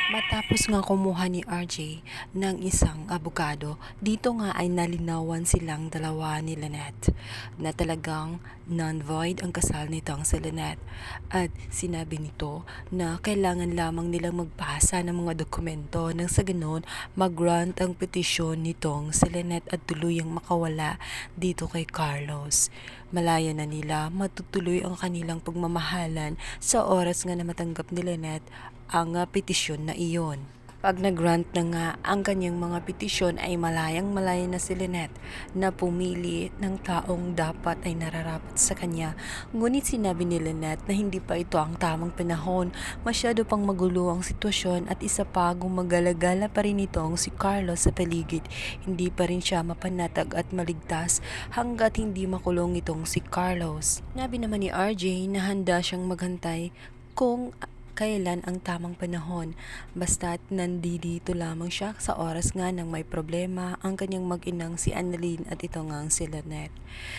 Matapos nga kumuha ni RJ ng isang abogado, dito nga ay nalinawan silang dalawa ni Lynette na talagang non-void ang kasal nitong si Lynette. At sinabi nito na kailangan lamang nilang magpasa ng mga dokumento nang sa ganon mag-grant ang petisyon nitong si Lynette at tuluyang makawala dito kay Carlos. Malaya na nila matutuloy ang kanilang pagmamahalan sa oras nga na matanggap ni Lynette ang petisyon na iyon. Pag nag-grant na nga ang kanyang mga petisyon ay malayang-malaya na si Lynette na pumili ng taong dapat ay nararapat sa kanya. Ngunit sinabi ni Lynette na hindi pa ito ang tamang panahon, masyado pang magulo ang sitwasyon at isa pa gumagala-gala pa rin itong si Carlos sa paligid. Hindi pa rin siya mapanatag at maligtas hanggat hindi makulong itong si Carlos. Sinabi naman ni RJ na handa siyang maghantay kung kailan ang tamang panahon, basta't nandito lamang siya sa oras nga nang may problema ang kanyang mag-inang si Annalyn at ito nga ang si Lynette.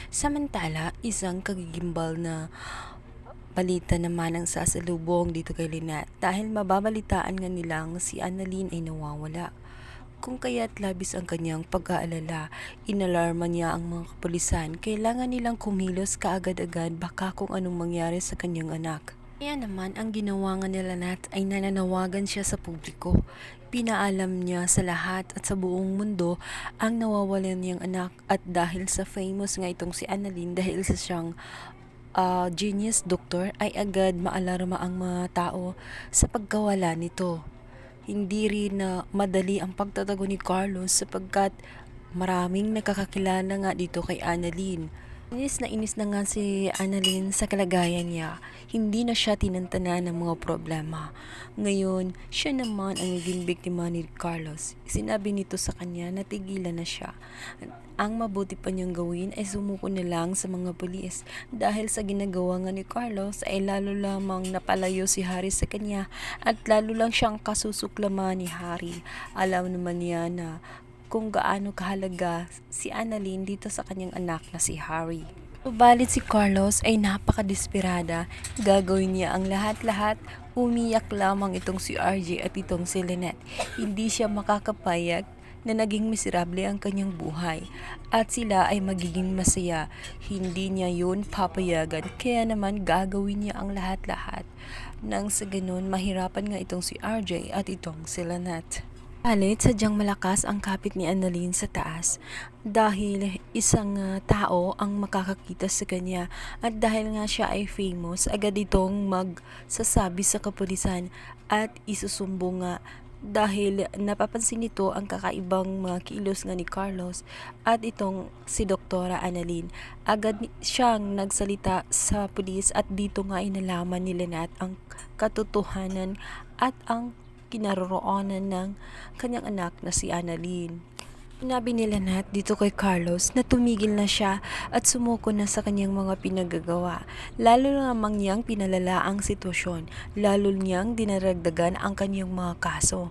Samantala, isang kagigimbal na balita naman ang sasalubong dito kay Lynette dahil mababalitaan nga nilang si Annalyn ay nawawala. Kung kaya't labis ang kanyang pag-aalala, inalarma niya ang mga kapulisan. Kailangan nilang kumilos kaagad-agad baka kung anong mangyari sa kanyang anak. Kaya naman ang ginawa nga nila ay nananawagan siya sa publiko. Pinaalam niya sa lahat at sa buong mundo ang nawawalan niyang anak at dahil sa famous nga itong si Annalyn dahil sa siyang genius doctor ay agad maalarma ang mga tao sa pagkawala nito. Hindi rin na madali ang pagtatago ni Carlos sapagkat maraming nakakakilala nga dito kay Annalyn. Inis na nga si Annalyn sa kalagayan niya. Hindi na siya tinantanan ng mga problema. Ngayon, siya naman ang naging biktima ni Carlos. Sinabi nito sa kanya na tigilan na siya. Ang mabuti pa niyang gawin ay sumuko na lang sa mga pulis. Dahil sa ginagawa nga ni Carlos ay lalo lamang napalayo si Harry sa kanya at lalo lang siyang kasusuklaman ni Harry. Alam naman niya na kung gaano kahalaga si Annalyn dito sa kanyang anak na si Harry. Subalit si Carlos ay napakadesperada. Gagawin niya ang lahat-lahat. Umiyak lamang itong si RJ at itong si Lynette. Hindi siya makakapayag na naging miserable ang kanyang buhay at sila ay magiging masaya. Hindi niya yun papayagan, kaya naman gagawin niya ang lahat-lahat. Nang sa ganun, mahirapan nga itong si RJ at itong si Lynette. Halit sadyang malakas ang kapit ni Annalyn sa taas dahil isang tao ang makakakita sa kanya at dahil nga siya ay famous, agad itong magsasabi sa kapulisan at isusumbong nga dahil napapansin nito ang kakaibang mga kilos nga ni Carlos at itong si Doktora Annalyn. Agad siyang nagsalita sa pulis at dito nga inalaman ni Lynette ang katotohanan at ang kinaroroonan ng kanyang anak na si Annalyn. Sinabi ni Lynette dito kay Carlos na tumigil na siya at sumuko na sa kanyang mga pinagagawa. Lalo namang niyang pinalala ang sitwasyon, lalo niyang dinaragdagan ang kanyang mga kaso.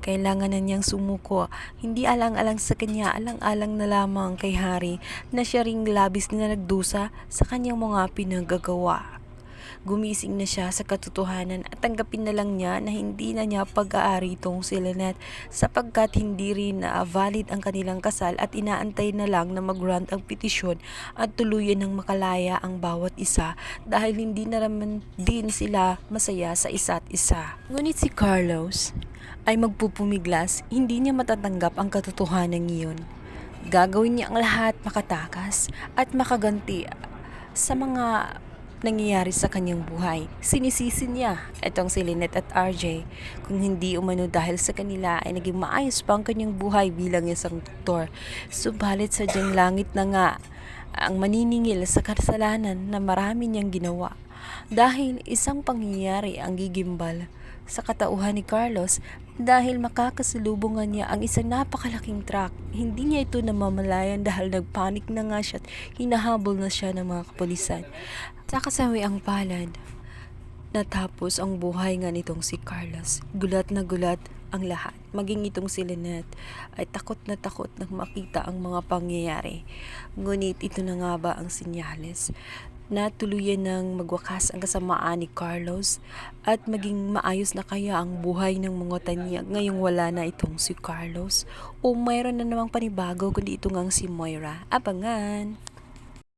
Kailangan na niyang sumuko, hindi alang-alang sa kanya, alang-alang na lamang kay Harry na siya ring labis na nagdusa sa kanyang mga pinagagawa. Gumising na siya sa katotohanan at tanggapin na lang niya na hindi na niya pag-aari itong si Lynette sapagkat hindi rin na valid ang kanilang kasal at inaantay na lang na mag-grant ang petisyon at tuluyan ng makalaya ang bawat isa dahil hindi na naman din sila masaya sa isa't isa. Ngunit si Carlos ay magpupumiglas, hindi niya matatanggap ang katotohanan iyon. Gagawin niya ang lahat makatakas at makaganti sa mga nangyayari sa kanyang buhay. Sinisisi niya itong si Lynette at RJ kung hindi umano dahil sa kanila ay naging maayos pa ang kanyang buhay bilang isang doktor. Subalit sadyang langit na nga ang maniningil sa kasalanan na marami niyang ginawa. Dahil isang pangyayari ang gigimbal sa katauhan ni Carlos dahil makakasalubungan niya ang isang napakalaking truck. Hindi niya ito namamalayan dahil nagpanik na nga siya at hinahabol na siya ng mga kapulisan. Sa kasawiang palad, natapos ang buhay nga nitong si Carlos. Gulat na gulat ang lahat. Maging itong si Lynette ay takot na makita ang mga pangyayari. Ngunit ito na nga ba ang sinyales na tuluyan ng magwakas ang kasamaan ni Carlos at maging maayos na kaya ang buhay ng mga tanyag ngayong wala na itong si Carlos o mayroon na namang panibago kundi ito ngang si Moira. Abangan!